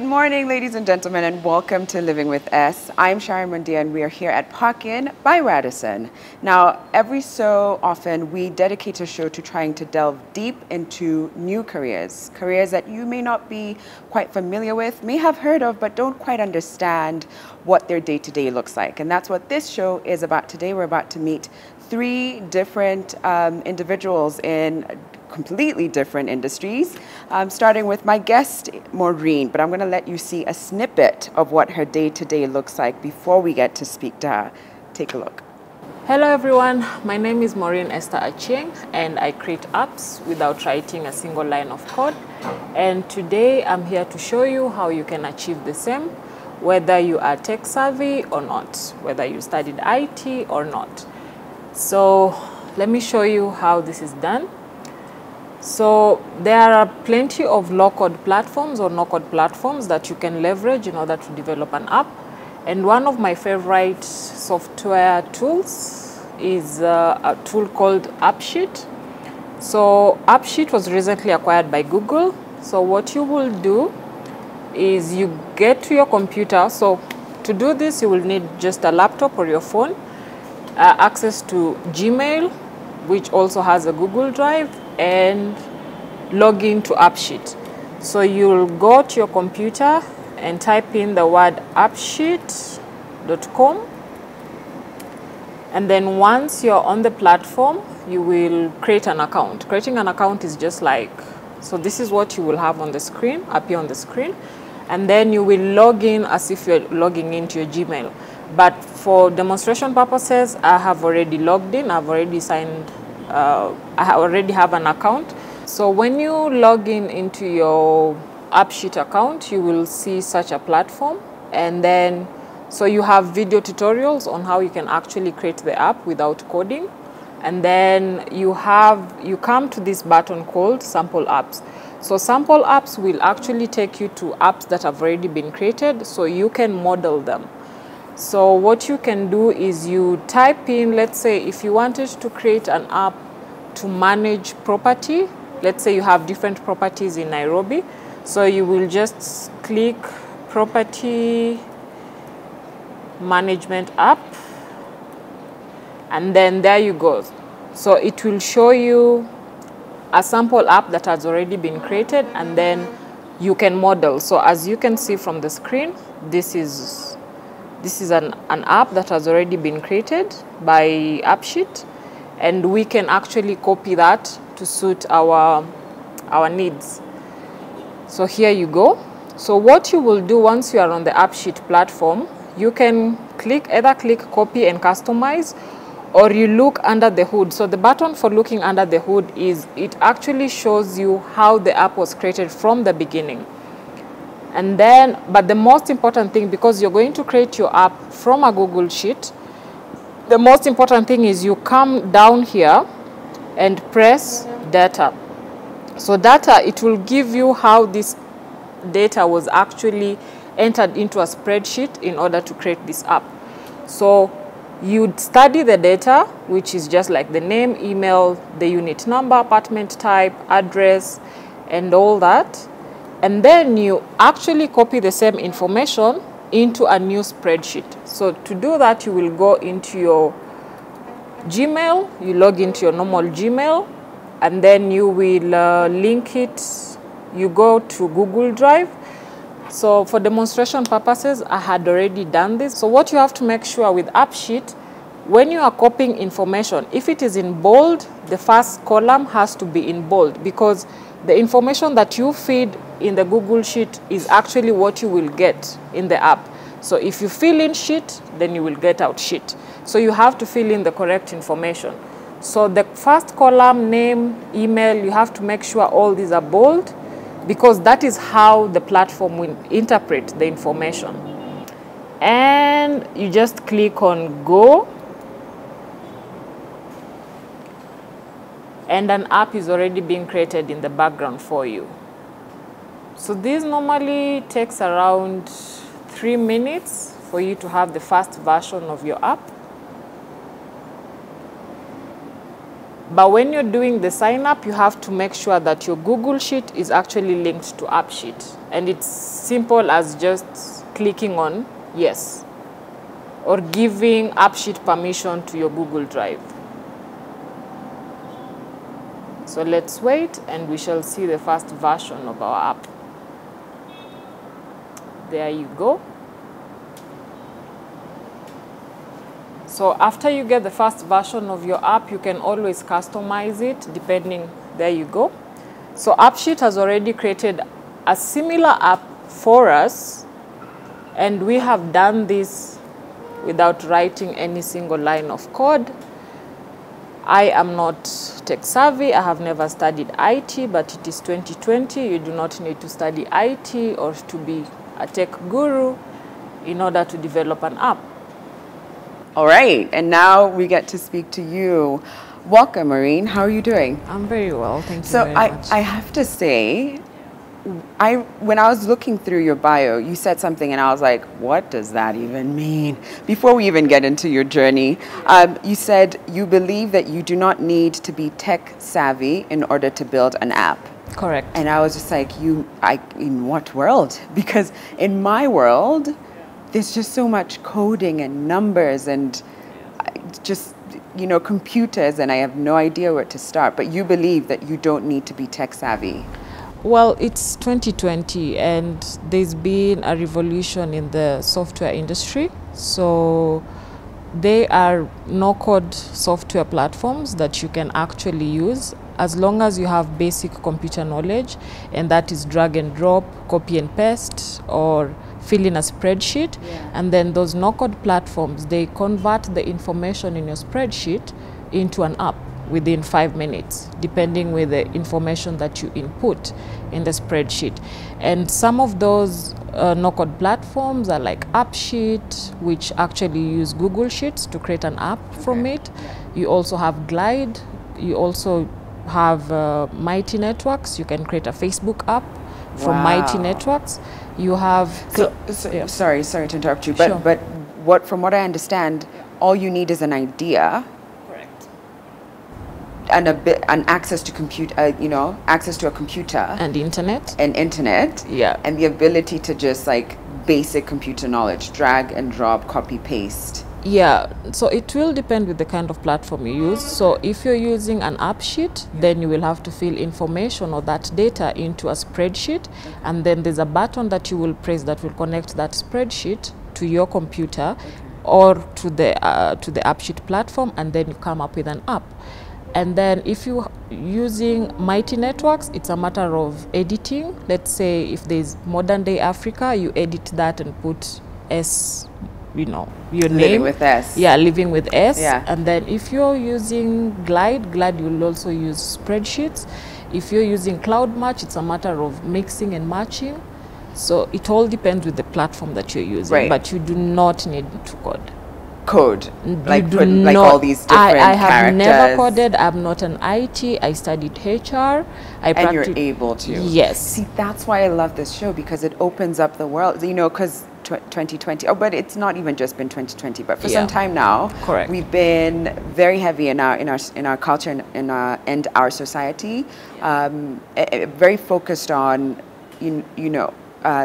morning, ladies and gentlemen, and welcome to Living with S. I'm Sharon Mundia, and we are here at Park Inn by Radisson. Now, every so often, we dedicate a show to trying to delve deep into new careers that you may not be quite familiar with, may have heard of, but don't quite understand what their day-to-day looks like. And that's what this show is about today. We're about to meet three different individuals in completely different industries, starting with my guest, Maureen, but I'm going to let you see a snippet of what her day-to-day looks like before we get to speak to her. Take a look. Hello everyone, my name is Maureen Esther Achieng and I create apps without writing a single line of code. And today I'm here to show you how you can achieve the same, whether you are tech savvy or not, whether you studied IT or not. So let me show you how this is done. So there are plenty of low-code platforms or no-code platforms that you can leverage in order to develop an app. And one of my favorite software tools is a tool called AppSheet. So AppSheet was recently acquired by Google. So what you will do is you get to your computer. So to do this, you will need just a laptop or your phone, access to Gmail, which also has a Google Drive, and log in to AppSheet. So you'll go to your computer and type in the word appsheet.com. And then once you're on the platform, you will create an account. Creating an account is just like, so this is what you will have on the screen, appear on the screen. And then you will log in as if you're logging into your Gmail. But for demonstration purposes, I have already logged in, I've already signed, I already have an account. So when you log in into your AppSheet account, you will see such a platform. And then, so you have video tutorials on how you can actually create the app without coding. And then you come to this button called Sample Apps. So sample apps will actually take you to apps that have already been created, so you can model them. So what you can do is you type in, let's say if you wanted to create an app to manage property, let's say you have different properties in Nairobi, so you will just click property management app, and then there you go. So it will show you a sample app that has already been created, and then you can model. So as you can see from the screen, this is an app that has already been created by AppSheet, and we can actually copy that to suit our needs. So here you go. So what you will do once you are on the AppSheet platform, you can either click copy and customize, or you look under the hood. So the button for looking under the hood is, it actually shows you how the app was created from the beginning. And then, but the most important thing, because you're going to create your app from a Google Sheet, the most important thing is you come down here and press data. So data, it will give you how this data was actually entered into a spreadsheet in order to create this app. So you study the data, which is just like the name, email, the unit number, apartment type, address, and all that. And then you actually copy the same information into a new spreadsheet. So to do that, you will go into your Gmail, you log into your normal Gmail, and then you will link it, you go to Google Drive. So for demonstration purposes, I had already done this. So what you have to make sure with AppSheet, when you are copying information, if it is in bold, the first column has to be in bold, because the information that you feed in the Google Sheet is actually what you will get in the app. So if you fill in sheet, then you will get out sheet. So you have to fill in the correct information. So the first column, name, email, you have to make sure all these are bold, because that is how the platform will interpret the information. And you just click on go, and an app is already being created in the background for you. So this normally takes around 3 minutes for you to have the first version of your app. But when you're doing the sign up, you have to make sure that your Google Sheet is actually linked to AppSheet. And it's simple as just clicking on yes, or giving AppSheet permission to your Google Drive. So let's wait and we shall see the first version of our app. There you go. So after you get the first version of your app, you can always customize it depending. There you go. So AppSheet has already created a similar app for us, and we have done this without writing any single line of code. I am not tech savvy. I have never studied IT, but it is 2020. You do not need to study IT or to be a tech guru in order to develop an app. All right, and now we get to speak to you. Welcome, Maureen. How are you doing? I'm very well, thank you very much. So I have to say, when I was looking through your bio, you said something and I was like, what does that even mean? Before we even get into your journey, you said you believe that you do not need to be tech savvy in order to build an app. Correct. And I was just like, in what world? Because in my world, there's just so much coding and numbers and just, computers, and I have no idea where to start. But you believe that you don't need to be tech savvy. Well, it's 2020 and there's been a revolution in the software industry. So they are no-code software platforms that you can actually use as long as you have basic computer knowledge, and that is drag and drop, copy and paste, or fill in a spreadsheet. Yeah. And then those no-code platforms, they convert the information in your spreadsheet into an app within 5 minutes, depending with the information that you input in the spreadsheet. And some of those no-code platforms are like AppSheet, which actually use Google Sheets to create an app from it. You also have Glide. You also have Mighty Networks. You can create a Facebook app from Mighty Networks. You have... Sorry to interrupt you, but from what I understand, all you need is an idea. And access to access to a computer and internet, yeah, and the ability to just like basic computer knowledge, drag and drop, copy paste. Yeah, so it will depend with the kind of platform you use. So if you're using an app sheet, then you will have to fill information or that data into a spreadsheet, and then there's a button that you will press that will connect that spreadsheet to your computer or to the app sheet platform, and then you come up with an app. And then if you're using Mighty Networks, it's a matter of editing. Let's say if there's modern day Africa, you edit that and put S, your name. Living with S. Yeah, living with S. Yeah. And then if you're using Glide, you'll also use spreadsheets. If you're using CloudMatch, it's a matter of mixing and matching. So it all depends with the platform that you're using. Right. But you do not need to code. Like all these different I have characters. Never coded. I'm not an IT. I studied HR. And you're able to. Yes. See, that's why I love this show, because it opens up the world. Because 2020. Oh, but it's not even just been 2020. But for some time now, correct, we've been very heavy in our culture and our society, very focused on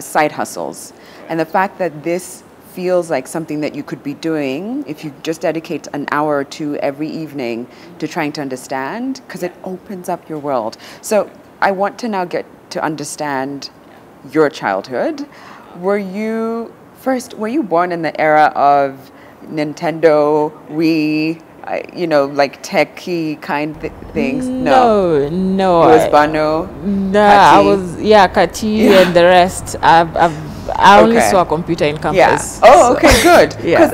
side hustles, and the fact that this feels like something that you could be doing if you just dedicate an hour or two every evening to trying to understand, because it opens up your world. So I want to now get to understand your childhood. Were you born in the era of Nintendo, Wii, like techie kind things? No. It was Bano? No, I was, Kati and the rest. I only saw a computer in campus. Yeah. Oh, okay, good. Yeah.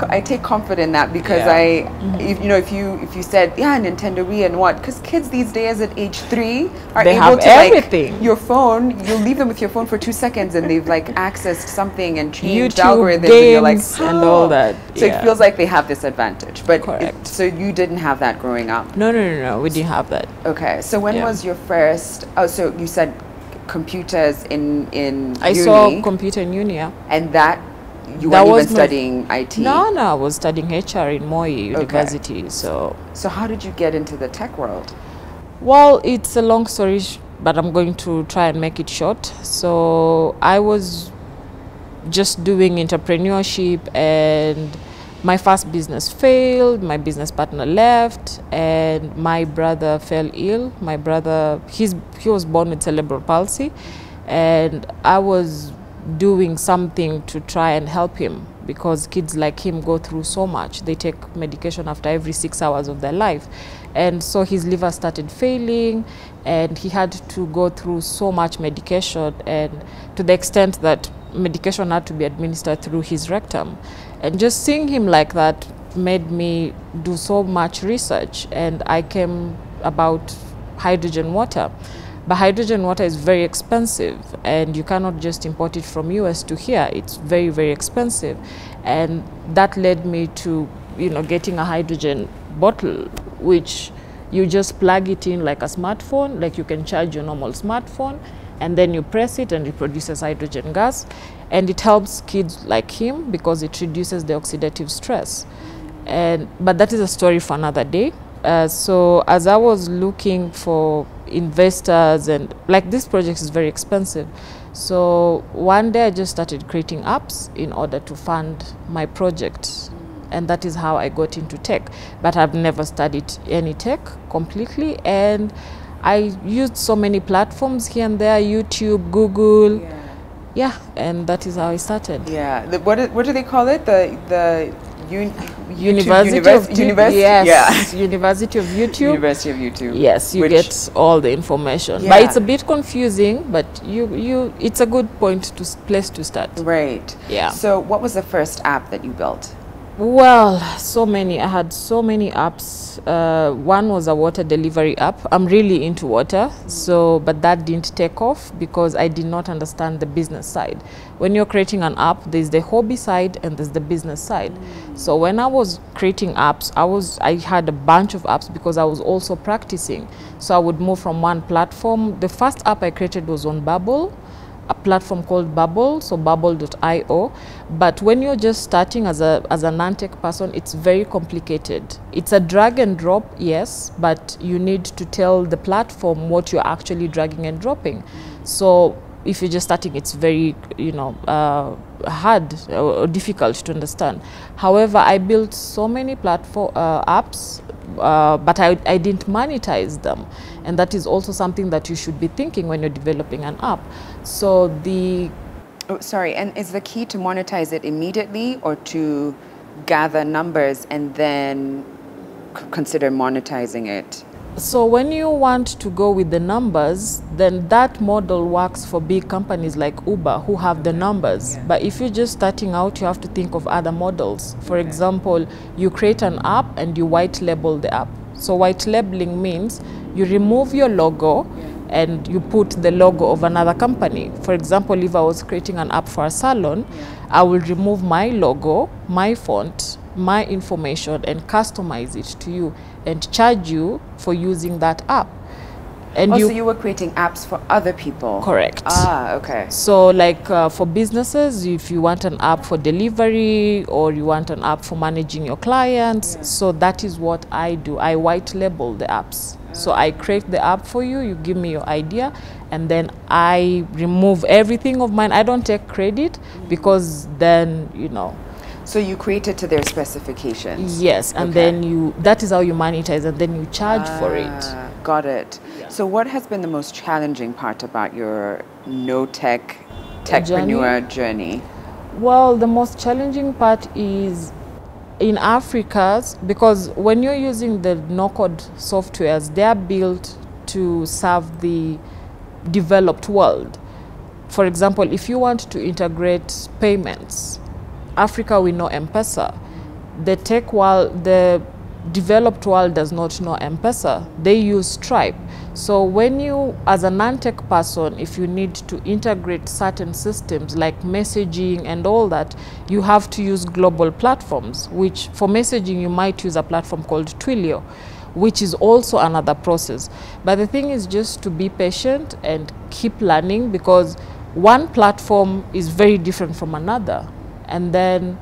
I take comfort in that, because if you said Nintendo Wii and what, because kids these days at age 3 are able to everything. Your phone, you leave them with your phone for 2 seconds and they've accessed something and changed YouTube algorithms, games, and you're and all that. So it feels like they have this advantage, but correct. So you didn't have that growing up? No, we didn't have that. Okay, so when was your first? Oh, so you said computers in I uni. saw computer in uni, and that You weren't even studying IT? No, no, I was studying HR in Moi University. Okay. So how did you get into the tech world? Well, it's a long story, but I'm going to try and make it short. So I was just doing entrepreneurship, and my first business failed, my business partner left, and my brother fell ill. My brother, he was born with cerebral palsy, and I was doing something to try and help him, because kids like him go through so much. They take medication after every 6 hours of their life. And so his liver started failing, and he had to go through so much medication, and to the extent that medication had to be administered through his rectum. And just seeing him like that made me do so much research, and I came about hydrogen water. But hydrogen water is very expensive, and you cannot just import it from US to here. It's very, very expensive. And that led me to, getting a hydrogen bottle, which you just plug it in like a smartphone, like you can charge your normal smartphone, and then you press it and it produces hydrogen gas. And it helps kids like him because it reduces the oxidative stress. But that is a story for another day. So as I was looking for investors, and like this project is very expensive, so one day I just started creating apps in order to fund my project, and that is how I got into tech. But I've never studied any tech completely, and I used so many platforms here and there, YouTube, Google, and that is how I started. What do they call it? The University of YouTube. Yes, University of YouTube. University of YouTube. Yes, you get all the information. But it's a bit confusing, but it's a good place to start. Right. Yeah. So what was the first app that you built? Well, so many. I had so many apps. One was a water delivery app. I'm really into water, but that didn't take off because I did not understand the business side. When you're creating an app, there's the hobby side and there's the business side. So when I was creating apps, I had a bunch of apps because I was also practicing. So I would move from one platform. The first app I created was on Bubble, a platform called Bubble, so bubble.io. But when you're just starting as a non-tech person, it's very complicated. It's a drag and drop, yes, but you need to tell the platform what you're actually dragging and dropping. So if you're just starting, it's very, hard or difficult to understand. However, I built so many platform apps, but I didn't monetize them. And that is also something that you should be thinking when you're developing an app. So and is the key to monetize it immediately, or to gather numbers and then consider monetizing it? So when you want to go with the numbers, then that model works for big companies like Uber who have the numbers. But if you're just starting out, you have to think of other models. For example, you create an app and you white label the app. So white labeling means you remove your logo and you put the logo of another company. For example, if I was creating an app for a salon, I will remove my logo, my font, my information, and customize it to you and charge you for using that app. And so you were creating apps for other people? Correct. Okay. So like for businesses, if you want an app for delivery or you want an app for managing your clients, so that is what I do. I white label the apps. So I create the app for you, you give me your idea, and then I remove everything of mine. I don't take credit because then, So you create it to their specifications? Yes, and then that is how you monetize, and then you charge for it. Got it. Yeah. So what has been the most challenging part about your no-tech techpreneur journey? Well, the most challenging part is in Africa, because when you're using the no-code softwares, they are built to serve the developed world. For example, if you want to integrate payments, Africa, we know M-Pesa. The tech world, the developed world does not know M-Pesa. They use Stripe. So when you, as a non-tech person, if you need to integrate certain systems like messaging and all that, you have to use global platforms, which for messaging, you might use a platform called Twilio, which is also another process. But the thing is just to be patient and keep learning, because one platform is very different from another. And then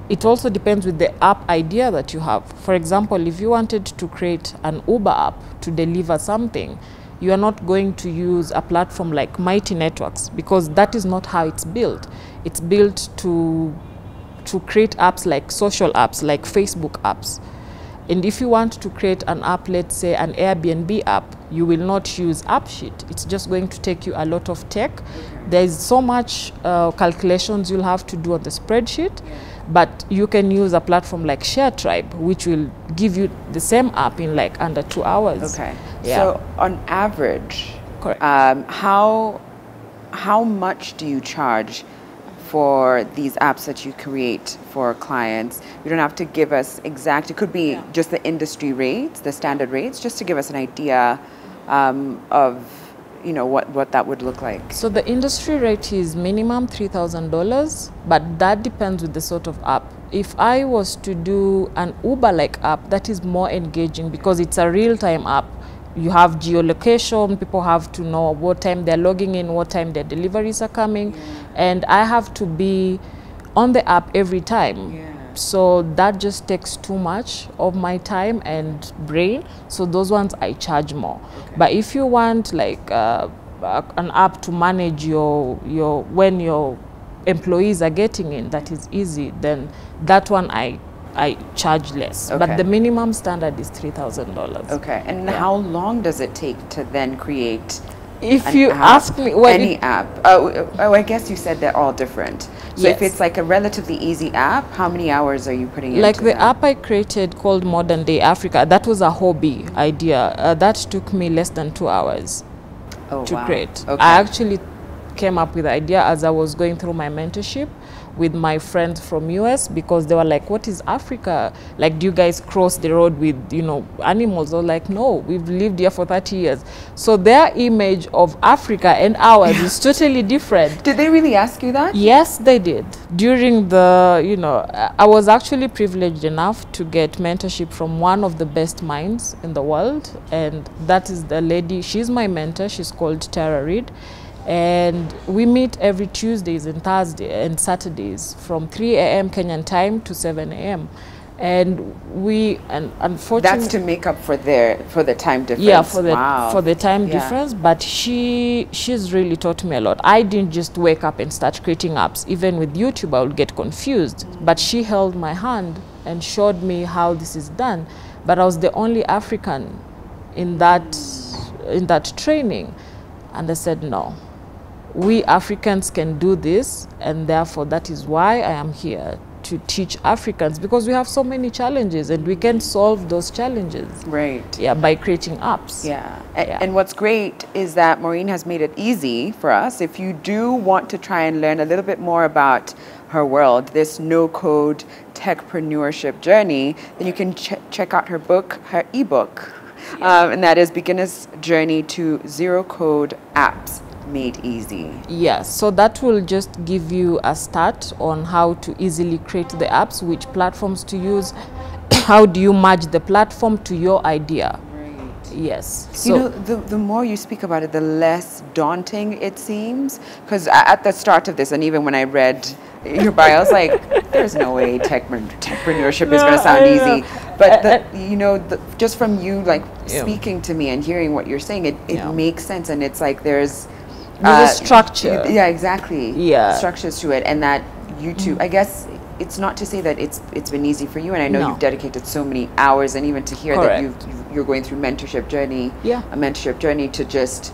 it also depends with the app idea that you have. For example, if you wanted to create an Uber app to deliver something, you are not going to use a platform like Mighty Networks, because that is not how it's built. It's built to create apps like social apps, like Facebook apps. And if you want to create an app, let's say an Airbnb app, you will not use AppSheet. It's just going to take you a lot of tech. There's so much calculations you'll have to do on the spreadsheet. But you can use a platform like ShareTribe, which will give you the same app in like under 2 hours. Okay. Yeah. So on average, Correct. How much do you charge for these apps that you create for clients? You don't have to give us exact, it could be just the industry rates, the standard rates, just to give us an idea of what that would look like. So the industry rate is minimum $3,000, but that depends with the sort of app. If I was to do an Uber-like app, that is more engaging because it's a real-time app. You have geolocation, people have to know what time they're logging in, what time their deliveries are coming, and I have to be on the app every time. So that just takes too much of my time and brain. So those ones I charge more. But if you want like an app to manage your when your employees are getting in, that is easy, then that one I charge less. But the minimum standard is $3,000. Okay. And how long does it take to then create if you ask me any app? Oh, I guess you said they're all different. So if it's like a relatively easy app, how many hours are you putting into Like the that? app I created called Modern Day Africa, that was a hobby idea. That took me less than 2 hours to create. I actually came up with the idea as I was going through my mentorship with my friends from US, because they were like, what is Africa? Like, do you guys cross the road with, animals? I was like, no, we've lived here for 30 years. So their image of Africa and ours is totally different. Did they really ask you that? Yes, they did. During the, I was actually privileged enough to get mentorship from one of the best minds in the world. And that is the lady, she's my mentor, she's called Tara Reid. And we meet every Tuesdays and Thursdays and Saturdays from 3 a.m. Kenyan time to 7 a.m. And unfortunately, that's to make up for the time difference. Yeah, for the time difference. But she's really taught me a lot. I didn't just wake up and start creating apps. Even with YouTube, I would get confused. But she held my hand and showed me how this is done. But I was the only African in that training, and I said no. We Africans can do this, and therefore that is why I am here, to teach Africans, because we have so many challenges and we can solve those challenges. Right. Yeah, by creating apps. Yeah. And what's great is that Maureen has made it easy for us. If you do want to try and learn a little bit more about her world, this no-code techpreneurship journey, then you can check out her book, her ebook, and that is Beginner's Journey to Zero Code Apps Made Easy. Yes, so that will just give you a start on how to easily create the apps, which platforms to use, how do you merge the platform to your idea. Right. Yes. So the more you speak about it, the less daunting it seems. Because at the start of this, and even when I read your bio, I was like, there's no way techpreneurship is going to sound easy. But just from you speaking to me and hearing what you're saying, it makes sense, and it's like there's a structure. Yeah, exactly. Yeah. Structures to it, and that YouTube, I guess it's not to say that it's been easy for you, and I know you've dedicated so many hours, and even to hear that you're going through a mentorship journey to just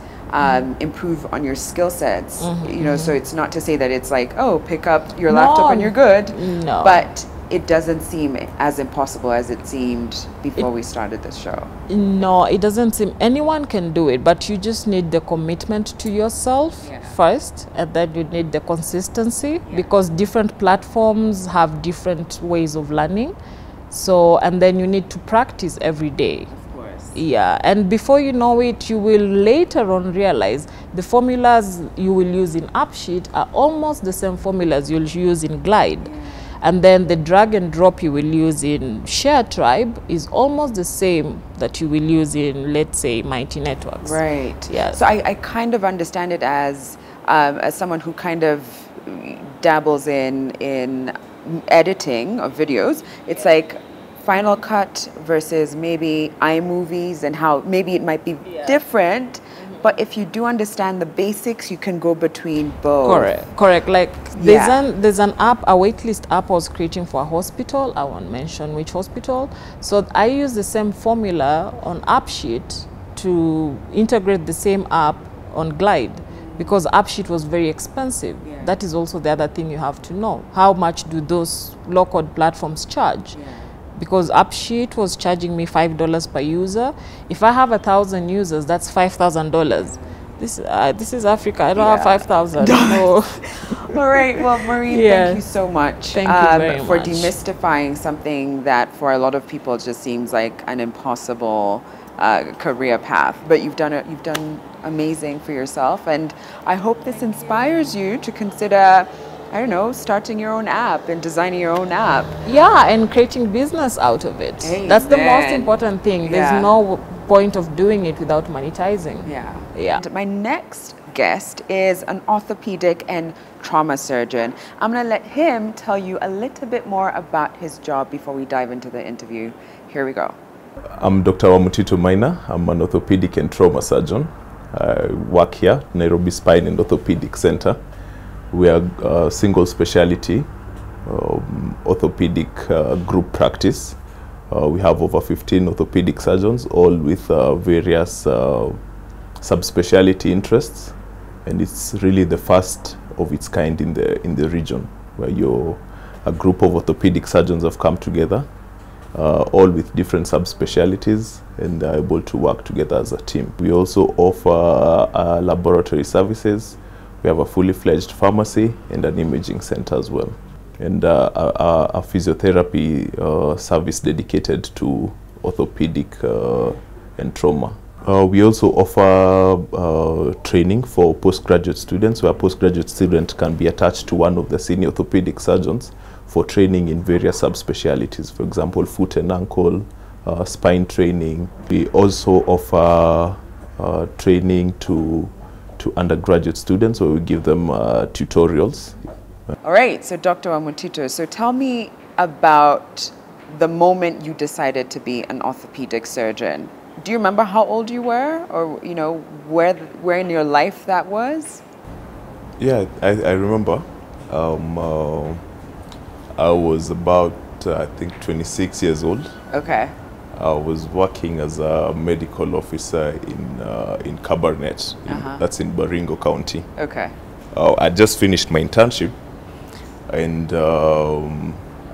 improve on your skill sets. So it's not to say that it's like, oh, pick up your laptop and you're good. No. But it doesn't seem as impossible as it seemed before we started this show. No, it doesn't seem. Anyone can do it, but you just need the commitment to yourself first, and then you need the consistency, because different platforms have different ways of learning. So, and then you need to practice every day. Of course. Yeah, and before you know it, you will later on realize the formulas you will use in AppSheet are almost the same formulas you'll use in Glide. And then the drag and drop you will use in ShareTribe is almost the same that you will use in, let's say, Mighty Networks. Right. Yeah. So I kind of understand it as someone who kind of dabbles in editing of videos, it's like Final Cut versus maybe iMovies, and how maybe it might be different. But if you do understand the basics, you can go between both. Correct. Like there's an app, a waitlist app I was creating for a hospital. I won't mention which hospital. So I use the same formula on AppSheet to integrate the same app on Glide, because AppSheet was very expensive. Yeah. That is also the other thing you have to know. How much do those low-code platforms charge? Yeah. Because AppSheet was charging me $5 per user. If I have 1,000 users, that's $5,000. This is Africa. I don't have 5,000. No. All right. Well, Maureen, thank you so much. Thank you very for much. demystifying something that for a lot of people just seems like an impossible career path. But you've done amazing for yourself, and I hope this inspires you to consider, I don't know, starting your own app and designing your own app. Yeah, and creating business out of it. Amen. That's the most important thing. Yeah. There's no point of doing it without monetizing. Yeah. And my next guest is an orthopedic and trauma surgeon. I'm going to let him tell you a little bit more about his job before we dive into the interview. Here we go. I'm Dr. Wamutito Maina. I'm an orthopedic and trauma surgeon. I work here, Nairobi Spine and Orthopedic Center. We are a single specialty orthopedic group practice. We have over 15 orthopedic surgeons, all with various subspecialty interests, and it's really the first of its kind in the region, where a group of orthopedic surgeons have come together, all with different subspecialties, and are able to work together as a team. We also offer laboratory services. We have a fully fledged pharmacy and an imaging center as well, and a physiotherapy service dedicated to orthopedic and trauma. We also offer training for postgraduate students, where a postgraduate student can be attached to one of the senior orthopedic surgeons for training in various subspecialties, for example, foot and ankle, spine training. We also offer training to undergraduate students, where we give them tutorials. All right, so Dr. Wamutito, so tell me about the moment you decided to be an orthopedic surgeon. Do you remember how old you were, or where in your life that was? Yeah, I remember. I was about, I think, 26 years old. Okay. I was working as a medical officer in Cabernet. That's in Baringo County. Okay. I just finished my internship, and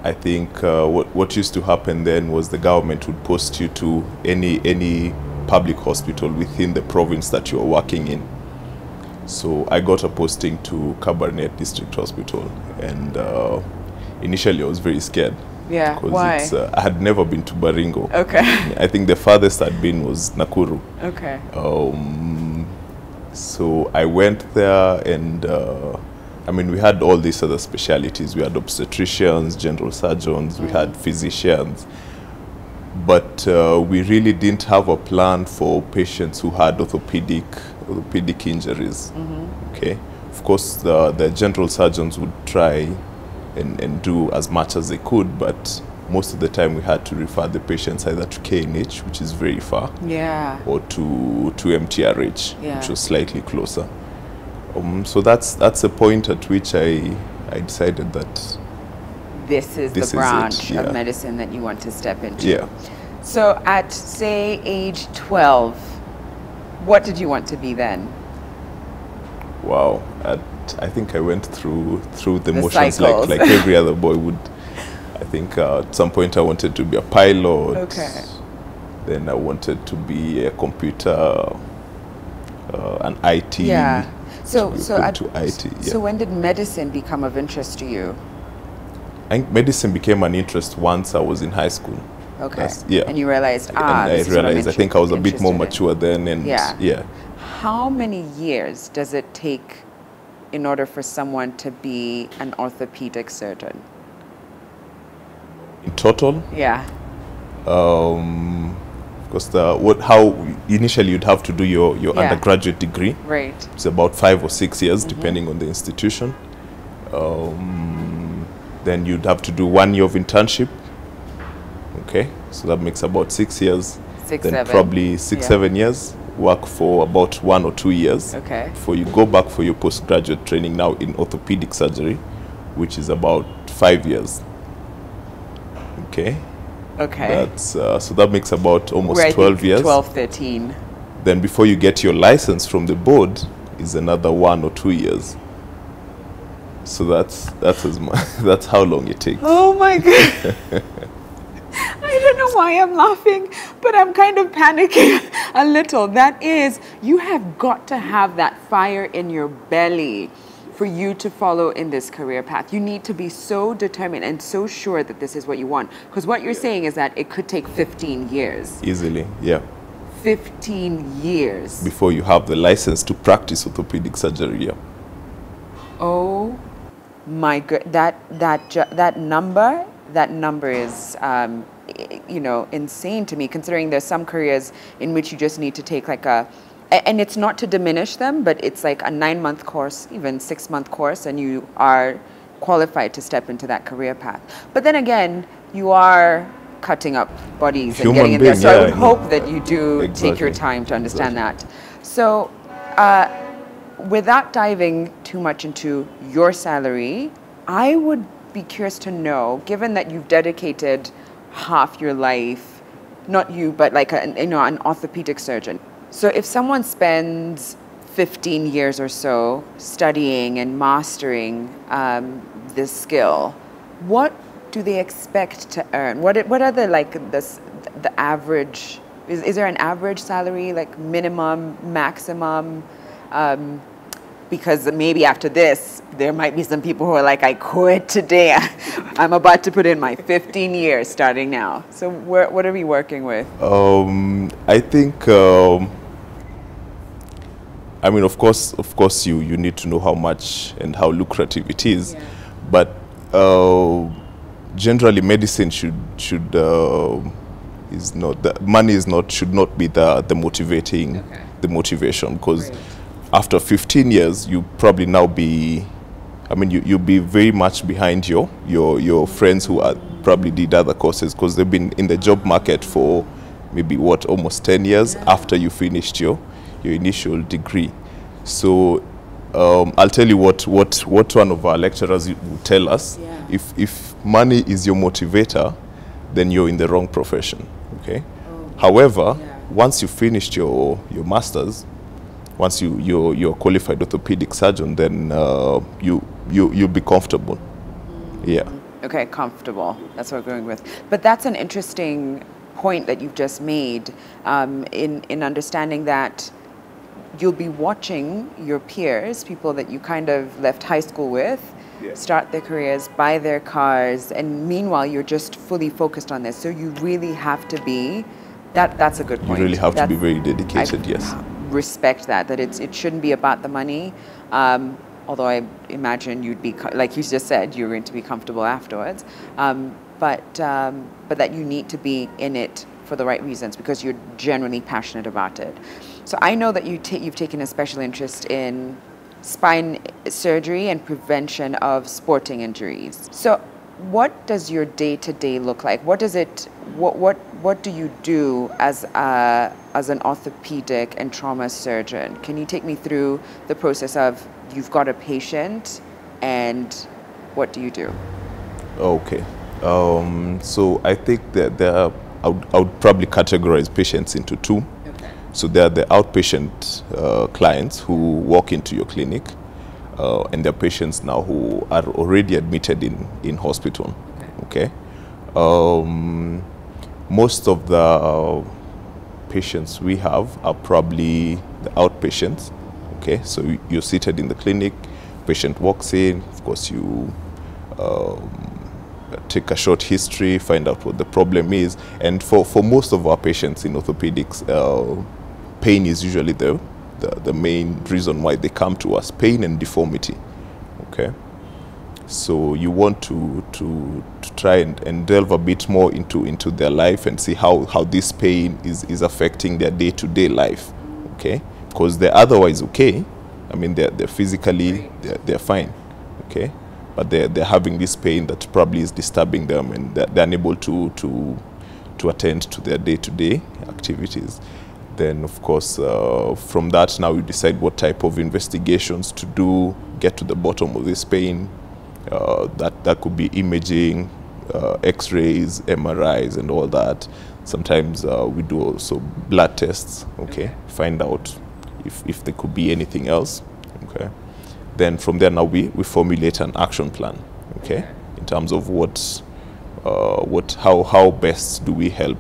I think what used to happen then was the government would post you to any public hospital within the province that you are working in. So I got a posting to Cabernet District Hospital, and initially I was very scared. Yeah, why? I had never been to Baringo. Okay. I think the farthest I'd been was Nakuru. Okay. So I went there, and I mean, we had all these other specialities. We had obstetricians, general surgeons, we had physicians, but we really didn't have a plan for patients who had orthopedic injuries. Okay. Of course, the general surgeons would try and do as much as they could, but most of the time we had to refer the patients either to KNH, which is very far, or to MTRH, which was slightly closer. So that's a point at which I decided that this is the branch of medicine that you want to step into. Yeah. So at, say, age 12, what did you want to be then? Wow. I think I went through the motions cycles. like every other boy would. I think at some point I wanted to be a pilot. Okay. Then I wanted to be a computer, an IT. Yeah. So when did medicine become of interest to you? I think medicine became an interest once I was in high school. Okay. And you realized, and I realized, I think I was a bit more mature then, and yeah. How many years does it take in order for someone to be an orthopedic surgeon? In total? Yeah. Because how initially you'd have to do your undergraduate degree. Right. It's about 5 or 6 years, depending on the institution. Then you'd have to do 1 year of internship. Okay, so that makes about 6 years. Six, then seven. probably 6, Yeah. 7 years. Work for about 1 or 2 years. Okay. Before you go back for your postgraduate training now in orthopedic surgery, which is about 5 years. Okay. Okay. That's so that makes about almost We're, I 12 think, years. 12, 13. Then before you get your license from the board is another 1 or 2 years. So that's that's how long it takes. Oh my God. I don't know why I'm laughing, but I'm kind of panicking a little. That is, you have got to have that fire in your belly for you to follow in this career path. You need to be so determined and so sure that this is what you want. Because what you're saying is that it could take 15 years. Easily, yeah. 15 years. Before you have the license to practice orthopedic surgery, yeah. Oh my God, that number is, you know, insane to me, considering there's some careers in which you just need to take like and it's not to diminish them, but it's like a 9-month course, even 6-month course, and you are qualified to step into that career path. But then again, you are cutting up bodies and getting in there. So I would hope that you do take your time to understand that. So without diving too much into your salary, I would be curious to know, given that you've dedicated half your life, not you, but like an orthopedic surgeon. So if someone spends 15 years or so studying and mastering this skill, what do they expect to earn? What are the average? Is there an average salary, like minimum, maximum? Because maybe after this, there might be some people who are like, I quit today. I'm about to put in my 15 years starting now. So what are we working with? I think, I mean, of course, you need to know how much and how lucrative it is. Yeah. But generally, medicine should is not, the money is not, should not be the motivating, the motivation, because after 15 years, you probably now be, I mean, you'll be very much behind your friends who are probably did other courses, because they've been in the job market for maybe almost 10 years after you finished your initial degree. So I'll tell you what one of our lecturers would tell us. Yeah. If money is your motivator, then you're in the wrong profession. Okay. However, once you finished your masters, once you're a qualified orthopedic surgeon, then you'll be comfortable. Yeah. Okay, comfortable. That's what we're going with. But that's an interesting point that you've just made in understanding that you'll be watching your peers, people that you kind of left high school with, start their careers, buy their cars, and meanwhile you're just fully focused on this. So you really have to be, that's a good point. You really have to be very dedicated, yes. Respect that it shouldn't be about the money, although I imagine you'd be, like you just said, you're going to be comfortable afterwards, but that you need to be in it for the right reasons because you're genuinely passionate about it. So I know that you've taken a special interest in spine surgery and prevention of sporting injuries. So what does your day-to-day look like? What do you do as an orthopedic and trauma surgeon? Can you take me through the process of you've got a patient and what do you do? Okay. So I think that I would probably categorize patients into two. Okay. So there are the outpatient clients who walk into your clinic, and there are patients now who are already admitted in hospital. Okay. Most of the patients we have are probably the outpatients. Okay, so you're seated in the clinic, patient walks in, of course you take a short history, find out what the problem is, and for most of our patients in orthopedics, pain is usually the main reason why they come to us, pain and deformity. Okay. So you want to try and delve a bit more into their life and see how this pain is affecting their day-to-day life, okay? Because they're otherwise okay. I mean, they're physically they're fine, okay? but they're having this pain that probably is disturbing them, and they're unable to attend to their day-to-day activities. Then, of course, from that, now you decide what type of investigations to do, get to the bottom of this pain. That could be imaging, X-rays, MRIs, and all that. Sometimes we do also blood tests, okay, find out if there could be anything else, okay. Then from there, now we formulate an action plan, okay, in terms of how best do we help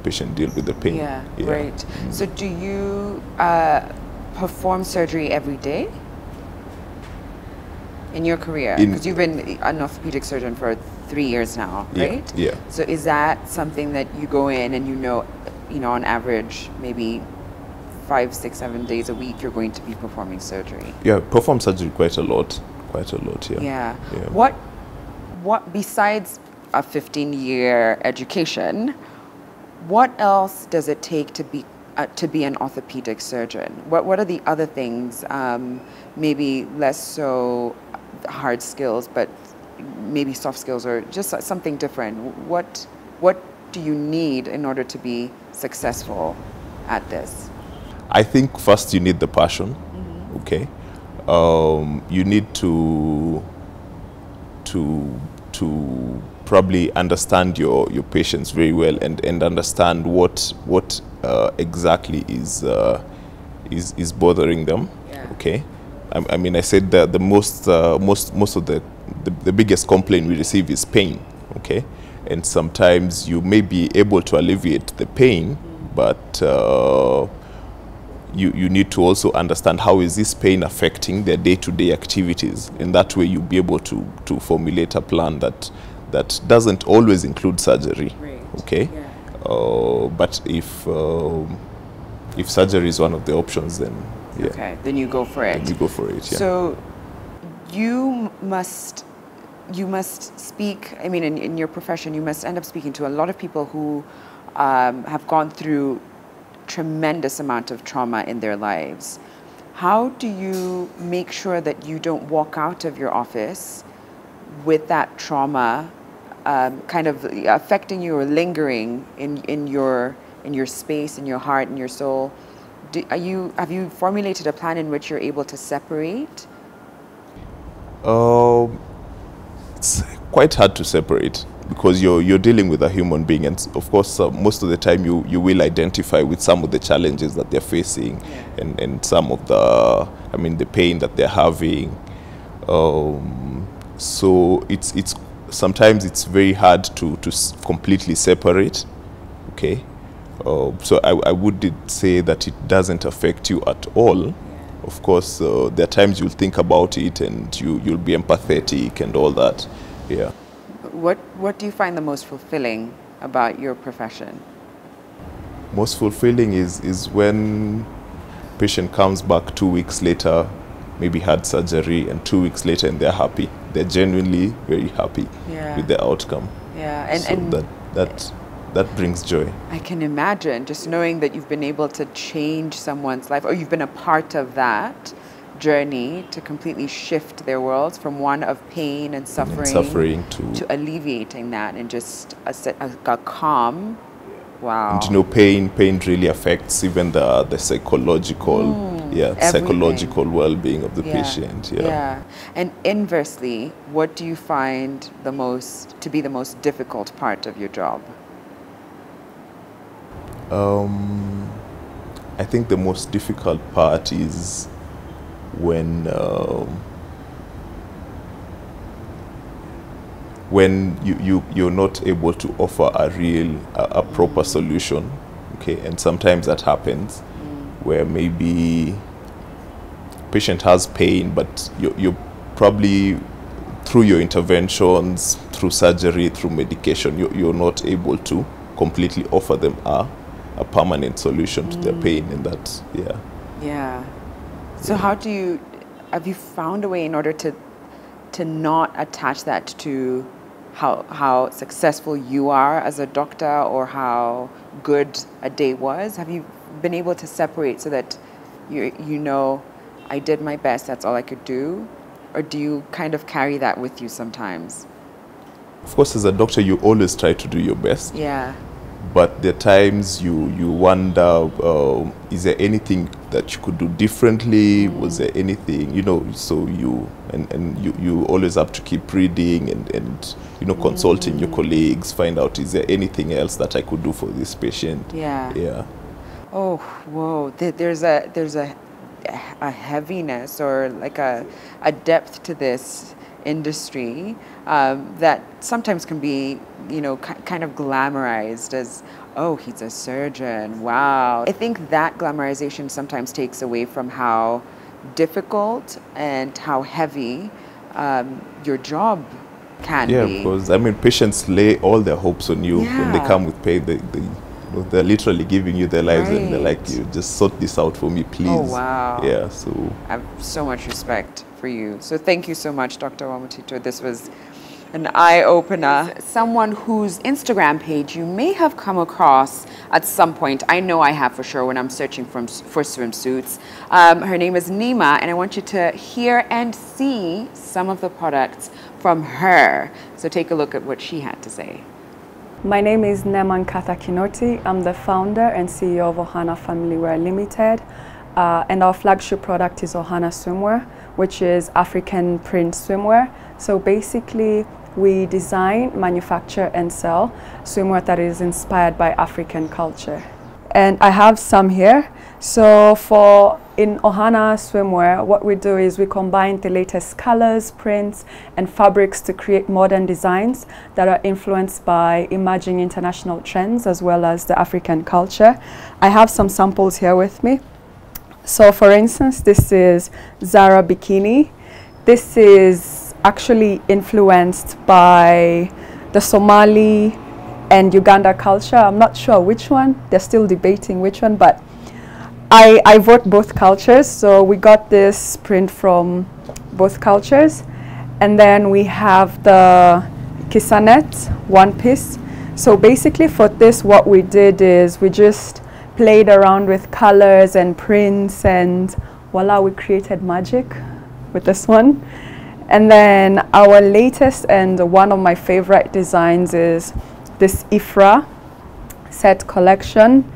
patient deal with the pain. Yeah. Right. So do you perform surgery every day in your career? Because you've been an orthopedic surgeon for 3 years now, right? Yeah. So is that something that you go in and you know, on average, maybe 5, 6, 7 days a week, you're going to be performing surgery? Yeah, perform surgery quite a lot, yeah. Yeah. What besides a 15-year education, what else does it take to be an orthopedic surgeon? What are the other things, maybe less so hard skills, but maybe soft skills or just something different? What do you need in order to be successful at this? I think first you need the passion, okay? You need to probably understand your patients very well and understand what exactly is bothering them. Yeah. Okay, I mean, I said that the most of the biggest complaint we receive is pain. Okay, and sometimes you may be able to alleviate the pain, but you need to also understand how is this pain affecting their day-to-day activities. In that way, you'll be able to formulate a plan that doesn't always include surgery. Right. Okay, Yeah. but if surgery is one of the options, then yeah. Okay, then you go for it. Then you go for it. Yeah. So you must speak, I mean, in your profession, you must end up speaking to a lot of people who have gone through tremendous amount of trauma in their lives. How do you make sure that you don't walk out of your office with that trauma kind of affecting you or lingering in your space, in your heart, in your soul? Have you formulated a plan in which you're able to separate? It's quite hard to separate because you're dealing with a human being, and of course most of the time you will identify with some of the challenges that they're facing, and some of the pain that they're having. So it's sometimes it's very hard to completely separate. Okay, so I would say that it doesn't affect you at all. Of course, there are times you'll think about it and you'll be empathetic and all that. Yeah. What do you find the most fulfilling about your profession? Most fulfilling is when patient comes back 2 weeks later, maybe had surgery, and 2 weeks later and they're happy. They're genuinely very happy with the outcome. Yeah, and, so that brings joy. I can imagine just knowing that you've been able to change someone's life, or you've been a part of that journey to completely shift their worlds from one of pain and suffering to alleviating that and just a calm. Wow. And pain really affects even the psychological psychological well-being of the patient. Yeah. And inversely, what do you find to be the most difficult part of your job? I think the most difficult part is when you're not able to offer a proper solution. Okay, and sometimes that happens where maybe patient has pain, but you're probably, through your interventions, through surgery, through medication, you're not able to completely offer them a permanent solution to their pain, and that So have you found a way in order to not attach that to how successful you are as a doctor or how good a day was? Have you been able to separate so that you know, I did my best, that's all I could do? or do you kind of carry that with you sometimes? Of course, as a doctor, you always try to do your best. Yeah. But there are times you wonder, is there anything that you could do differently? Was there anything, so you always have to keep reading and consulting your colleagues, find out, is there anything else that I could do for this patient? Yeah. Yeah. Oh, whoa. There's a heaviness or like a depth to this industry that sometimes can be, kind of glamorized as, oh, he's a surgeon. Wow. I think that glamorization sometimes takes away from how difficult and how heavy your job can be. Yeah, because patients lay all their hopes on you when they come with pain. They're literally giving you their lives, and they're like, you just sort this out for me, please. Oh, wow. Yeah, so I have so much respect for you. So thank you so much, Dr. Wamutito. This was an eye-opener. Someone whose Instagram page you may have come across at some point. I know I have for sure when I'm searching for swimsuits. Her name is Nima, and I want you to hear and see some of the products from her. So take a look at what she had to say. My name is Neman Kathakinoti. I'm the founder and CEO of Ohana Family Wear Limited. And our flagship product is Ohana Swimwear, which is African print swimwear. So basically, we design, manufacture, and sell swimwear that is inspired by African culture. And I have some here. So in Ohana Swimwear, what we do is we combine the latest colors, prints, and fabrics to create modern designs that are influenced by emerging international trends as well as the African culture. I have some samples here with me. So for instance, this is Zara Bikini. This is actually influenced by the Somali and Uganda culture. I'm not sure which one. They're still debating which one, but I vote both cultures. So we got this print from both cultures. And then we have the Kisanet one piece. So basically for this, what we did is we just played around with colors and prints, and voila, we created magic with this one. And then our latest and one of my favorite designs is this Ifra set collection.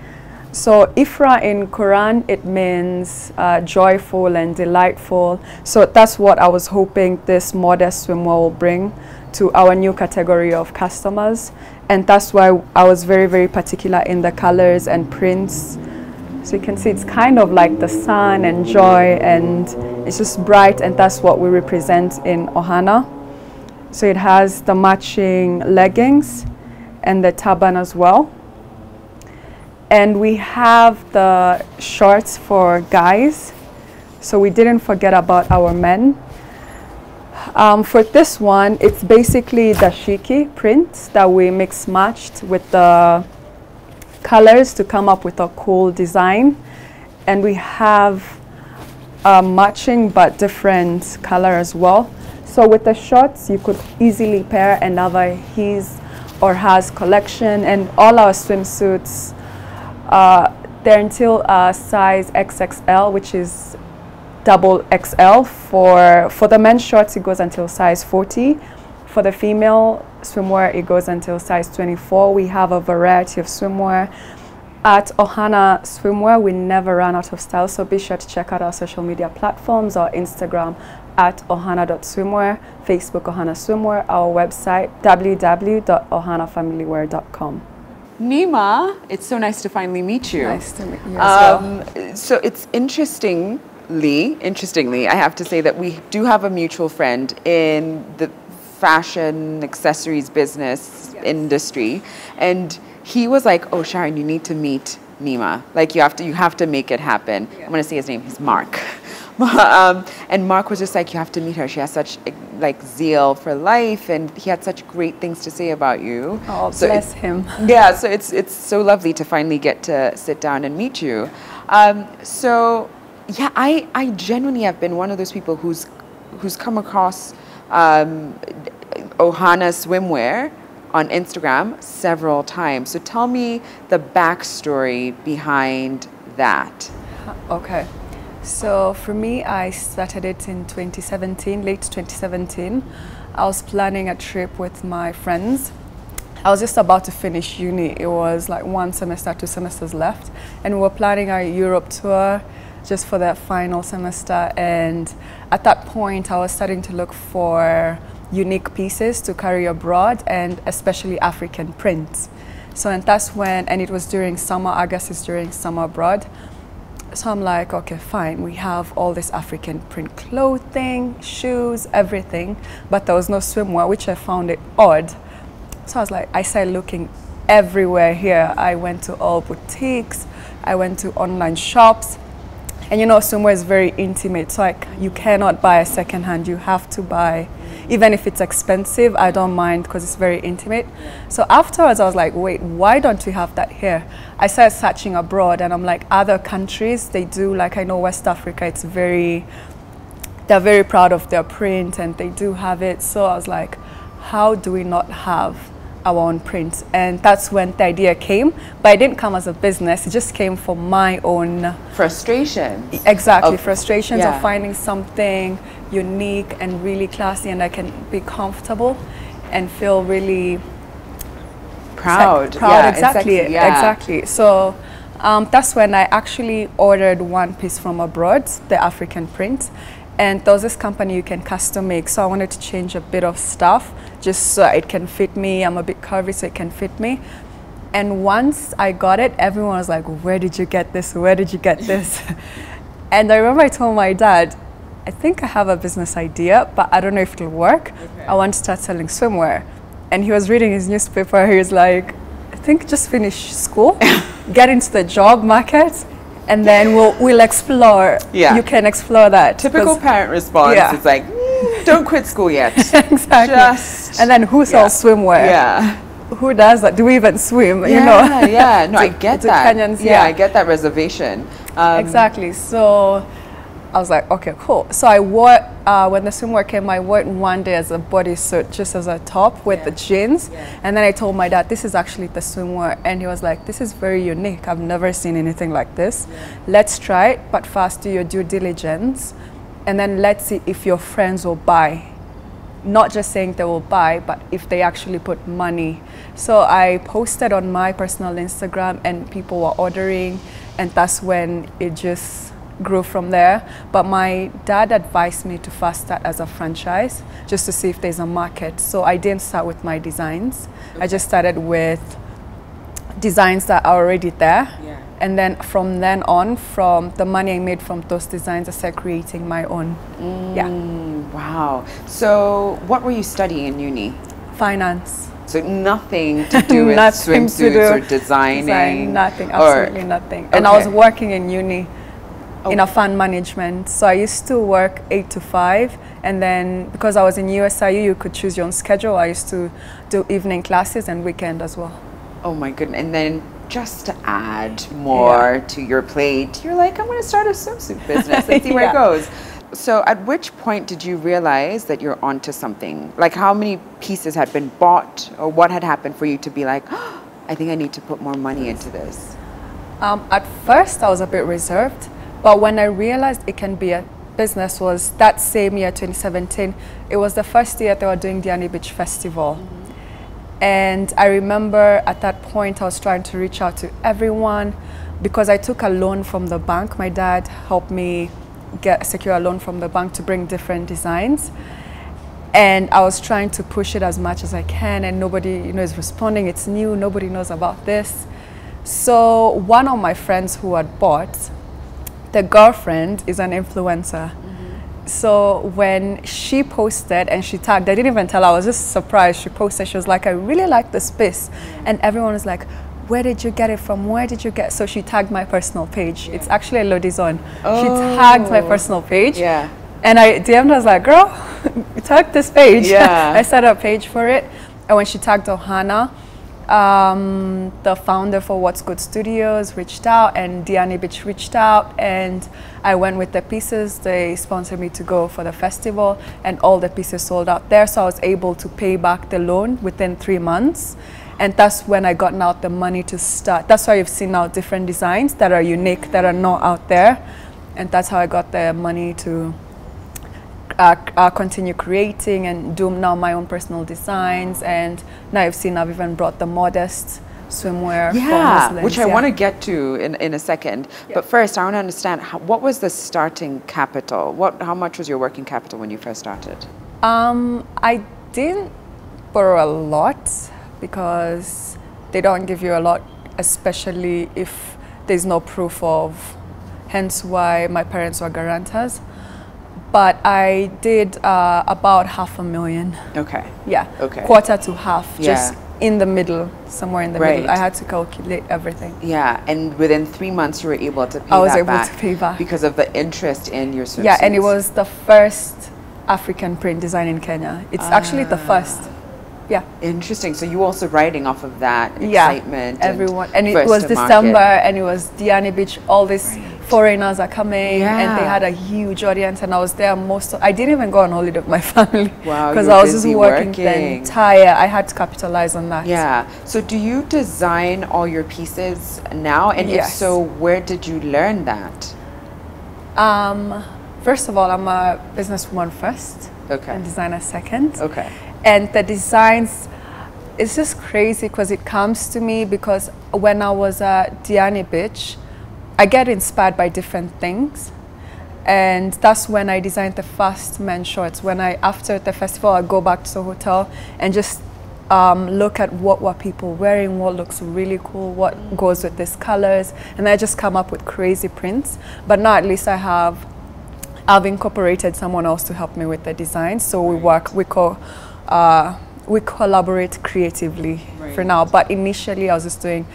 So Ifra in Quran, it means joyful and delightful. So that's what I was hoping this modest swimwear will bring to our new category of customers. And that's why I was very, very particular in the colors and prints. So you can see it's kind of like the sun and joy, and it's just bright, and that's what we represent in Ohana. So it has the matching leggings and the turban as well. And we have the shorts for guys. So we didn't forget about our men. For this one, it's basically the shiki print that we mix matched with the colors to come up with a cool design. And we have matching but different color as well. So with the shorts, you could easily pair another his or hers collection, and all our swimsuits, they're until size XXL, which is double XL. For the men's shorts, it goes until size 40. For the female swimwear, it goes until size 24. We have a variety of swimwear. At Ohana Swimwear, we never run out of style, so be sure to check out our social media platforms, our Instagram at ohana.swimwear, Facebook Ohana Swimwear, our website www.ohanafamilywear.com. Nima, it's so nice to finally meet you. Nice to meet you as well. So it's interestingly, I have to say that we do have a mutual friend in the fashion accessories business industry, and he was like, "Oh, Sharon, you need to meet Nima. Like you have to make it happen." I'm gonna say his name. He's Mark. And Mark was just like, "You have to meet her. She has such like zeal for life, and he had such great things to say about you." Oh, so bless him. Yeah, so it's so lovely to finally get to sit down and meet you. So yeah, I genuinely have been one of those people who's come across Ohana Swimwear on Instagram several times. So tell me the backstory behind that. Okay. So for me, I started it in 2017, late 2017. I was planning a trip with my friends. I was just about to finish uni. It was like 1 semester, 2 semesters left. And we were planning our Europe tour just for that final semester. And at that point, I was starting to look for unique pieces to carry abroad, and especially African prints. So and that's when, and it was during summer, August is during summer abroad. So I'm like, okay, fine, we have all this African print clothing, shoes, everything, but there was no swimwear, which I found it odd. So I was like, I started looking everywhere here. I went to all boutiques, I went to online shops, and you know, swimwear is very intimate, so like, you cannot buy a secondhand, you have to buy. Even if it's expensive, I don't mind because it's very intimate. So afterwards, I was like, wait, why don't we have that here? I started searching abroad, and I'm like, other countries, they do, like I know West Africa, it's very, they're very proud of their print and they do have it. So I was like, how do we not have our own print? And that's when the idea came, but it didn't come as a business, it just came from my own frustrations. Exactly, frustrations of finding something unique and really classy, and I can be comfortable and feel really proud. Exactly. So that's when I actually ordered one piece from abroad, the African print, and there was this company you can custom make, so I wanted to change a bit of stuff just so it can fit me. I'm a bit curvy, so it can fit me. And once I got it, everyone was like, where did you get this? Where did you get this? And I remember I told my dad, I think I have a business idea, but I don't know if it'll work. Okay. I want to start selling swimwear. And he was reading his newspaper. He was like, I think just finish school, get into the job market, and then we'll explore. Yeah. You can explore that. Typical parent response is like, don't quit school yet. Exactly. And then who sells swimwear? Yeah. Who does that? Do we even swim? You know? Yeah. No, I get that. Kenyans, I get that reservation. Exactly. So I was like, okay, cool. So I wore, when the swimwear came, I wore it one day as a bodysuit, just as a top with the jeans. And then I told my dad, this is actually the swimwear. And he was like, this is very unique. I've never seen anything like this. Let's try it, but first do your due diligence. And then let's see if your friends will buy. Not just saying they will buy, but if they actually put money. So I posted on my personal Instagram and people were ordering, and that's when it just grew from there. But my dad advised me to first start as a franchise just to see if there's a market. So I didn't start with my designs. I just started with designs that are already there. And then from then on, from the money I made from those designs, I started creating my own. Wow. So what were you studying in uni? Finance. So nothing to do with swimsuits or designing? Nothing, absolutely nothing. And I was working in uni in a fund management. So I used to work 8 to 5. And then because I was in USIU, you could choose your own schedule. I used to do evening classes and weekend as well. Oh my goodness. And then just to add more to your plate, you're like, I'm going to start a swimsuit business and see where it goes. So at which point did you realize that you're onto something? Like how many pieces had been bought, or what had happened for you to be like, oh, I think I need to put more money into this? At first I was a bit reserved, but when I realized it can be a business was that same year, 2017. It was the first year they were doing the Diani Beach Festival. And I remember at that point I was trying to reach out to everyone because I took a loan from the bank. My dad helped me secure a loan from the bank to bring different designs. And I was trying to push it as much as I can, and nobody is responding. It's new, nobody knows about this. So one of my friends who had bought, the girlfriend is an influencer. So when she posted and she tagged, I didn't even tell her, I was just surprised. She posted, she was like, I really like this piece. And everyone was like, where did you get it from? Where did you get? So she tagged my personal page. It's actually Elodie's on. She tagged my personal page. And I DM'd her, I was like, girl, you tagged this page. I set up a page for it. And when she tagged Ohana, the founder for What's Good Studios reached out, and Diani Beach reached out, and I went with the pieces. They sponsored me to go for the festival, and all the pieces sold out there. So I was able to pay back the loan within 3 months. And that's when I got out the money to start. That's why you've seen now different designs that are unique, that are not out there. and that's how I got the money to continue creating and do now my own personal designs. And now you've seen I've even brought the modest swimwear for Muslims. Which I want to get to in a second. But first, I want to understand what was the starting capital? How much was your working capital when you first started? I didn't borrow a lot because they don't give you a lot, especially if there's no proof of, hence why my parents were guarantors. But I did about $500,000. Okay. Yeah. Okay. Quarter to half. Yeah. Just in the middle, somewhere in the middle. I had to calculate everything. Yeah, and within 3 months you were able to pay I was that able back to pay back because of the interest in your swimsuits. Yeah, and it was the first African print design in Kenya. It's actually the first. Yeah. Interesting. So you also riding off of that excitement. Everyone. And it was December, and it was Diani Beach. All these foreigners are coming, and they had a huge audience, and I was there I didn't even go on holiday with my family. Wow, because I was just working the entire. I had to capitalize on that. Yeah. So do you design all your pieces now? And if so, where did you learn that? First of all, I'm a businesswoman first. Okay. And designer second. Okay. And the designs, it's just crazy because it comes to me because when I was at Diani Beach, I get inspired by different things. And that's when I designed the first men's shorts. After the festival, I go back to the hotel and just look at what were people wearing, what looks really cool, what goes with these colors. And I just come up with crazy prints. But now at least I've incorporated someone else to help me with the design. So we collaborate creatively for now. But initially I was just doing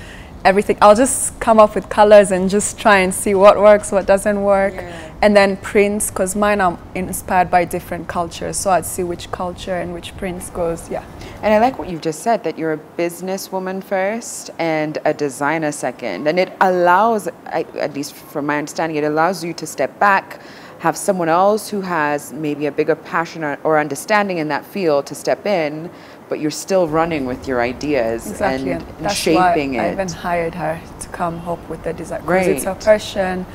everything. I'll just come up with colors and just try and see what works, what doesn't work. And then prints, because mine are inspired by different cultures. So I'd see which culture and which prints goes, And I like what you've just said, that you're a businesswoman first and a designer second. And it allows, at least from my understanding, it allows you to step back, have someone else who has maybe a bigger passion or understanding in that field to step in, but you're still running with your ideas and shaping it. I even hired her to come help with the design because it's her passion,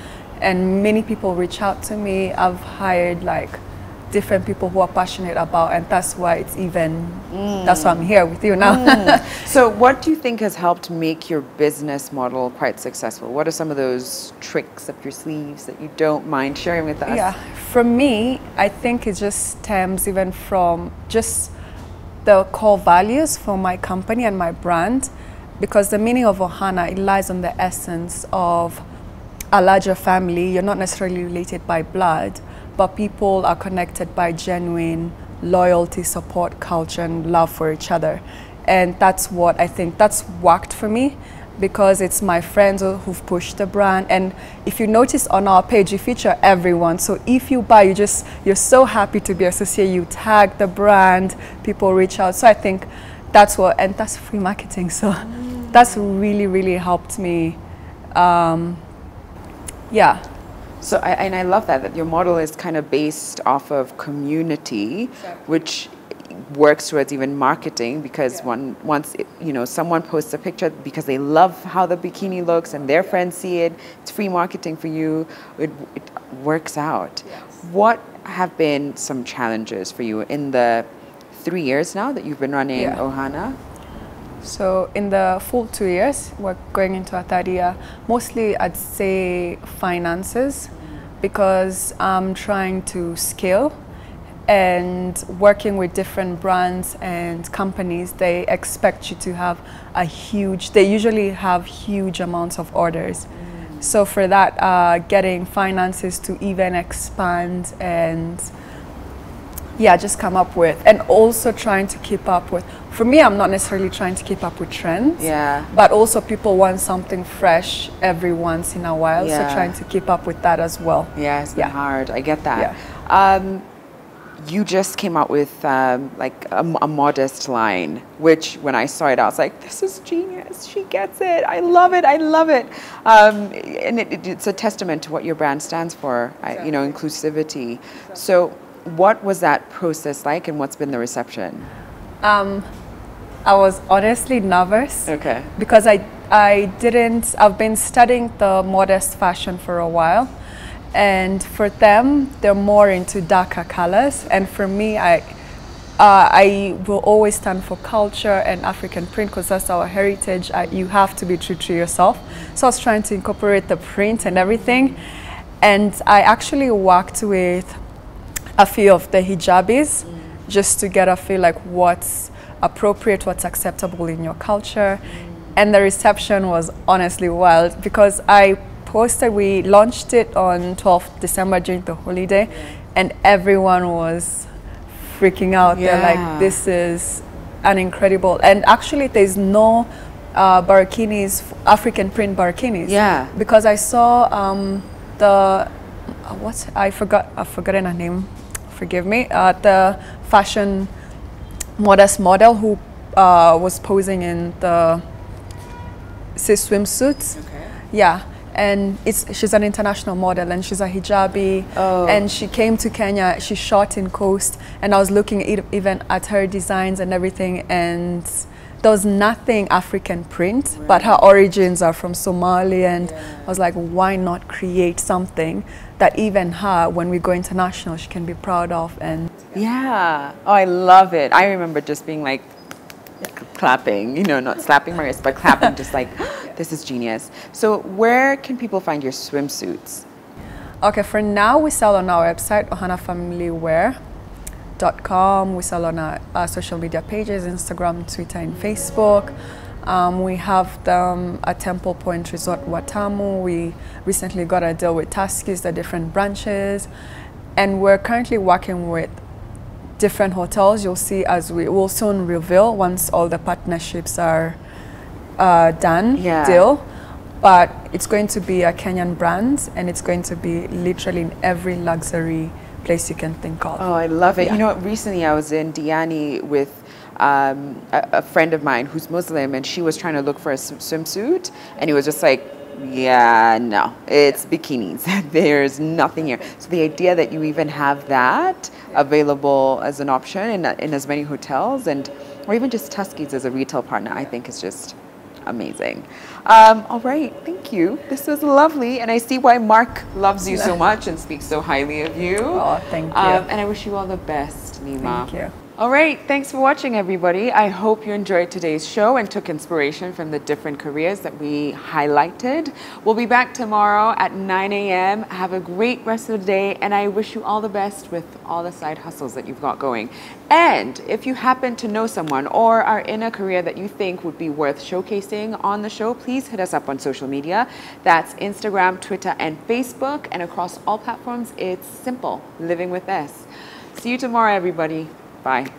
and many people reach out to me. I've hired different people who are passionate about, and that's why it's that's why I'm here with you now. So what do you think has helped make your business model quite successful? What are some of those tricks up your sleeves that you don't mind sharing with us? Yeah, for me, I think it just stems even from just the core values for my company and my brand, because the meaning of Ohana, it lies on the essence of a larger family. You're not necessarily related by blood, but people are connected by genuine loyalty, support, culture, and love for each other. And that's what I think, that's worked for me, because it's my friends who've pushed the brand. And if you notice on our page, we feature everyone. So if you buy, you're so happy to be associated, you tag the brand, people reach out. So I think that's and that's free marketing. So that's really, really helped me. So I love that your model is kind of based off of community, which works towards even marketing, because once someone posts a picture because they love how the bikini looks and their friends see it, it's free marketing for you. It works out. What have been some challenges for you in the 3 years now that you've been running Ohana? So in the full 2 years, we're going into our third year. Mostly I'd say finances, because I'm trying to scale, and working with different brands and companies, they expect you to have they usually have huge amounts of orders. So for that, getting finances to even expand and just come up with, and also trying to keep up with, for me, I'm not necessarily trying to keep up with trends, but also people want something fresh every once in a while, so trying to keep up with that as well. Yeah, it's been hard, I get that. You just came out with a modest line, which when I saw it, I was like, this is genius, she gets it, I love it, I love it. And it's a testament to what your brand stands for, inclusivity. So what was that process like, and what's been the reception? I was honestly nervous. Okay. Because I've been studying the modest fashion for a while, And for them, they're more into darker colors. And for me, I will always stand for culture and African print because that's our heritage. You have to be true to yourself. So I was trying to incorporate the print and everything. And I actually worked with a few of the hijabis just to get a feel like what's appropriate, what's acceptable in your culture. And the reception was honestly wild because we launched it on 12th December during the holiday, and everyone was freaking out. They're like, this is an incredible, and actually there's no barakinis, African print barakinis. Yeah. Because I saw I've forgotten her name, forgive me, the fashion modest model who was posing in the swimsuits. Okay. Yeah. And she's an international model, and she's a hijabi. And she came to Kenya. She shot in Coast, and I was looking even at her designs and everything, and there was nothing African print, but her origins are from Somalia, and I was like, why not create something that even her, when we go international, she can be proud of? And oh, I love it. I remember just being like, clapping, you know, not slapping my wrist, but clapping, just like, this is genius. So where can people find your swimsuits? Okay, for now we sell on our website, ohanafamilywear.com. We sell on our social media pages, Instagram, Twitter, and Facebook. We have them at Temple Point Resort, Watamu. We recently got a deal with Tuskys, the different branches. And we're currently working with different hotels. You'll see as we will soon reveal once all the partnerships are done, deal. But it's going to be a Kenyan brand, and it's going to be literally in every luxury place you can think of. Oh, I love it. You know, recently I was in Diani with a friend of mine who's Muslim, and she was trying to look for a swimsuit, and he was just like, yeah, no, it's bikinis. There's nothing here. So the idea that you even have that available as an option in as many hotels, or even just Tuskys as a retail partner, I think is just amazing. All right, thank you. This was lovely, and I see why Mark loves you so much and speaks so highly of you. Oh, thank you. And I wish you all the best, Nima. Thank you. All right, thanks for watching, everybody. I hope you enjoyed today's show and took inspiration from the different careers that we highlighted. We'll be back tomorrow at 9 a.m. Have a great rest of the day, and I wish you all the best with all the side hustles that you've got going. And if you happen to know someone or are in a career that you think would be worth showcasing on the show, please hit us up on social media. That's Instagram, Twitter, and Facebook. And across all platforms, it's simple, Living with S. See you tomorrow, everybody. Bye.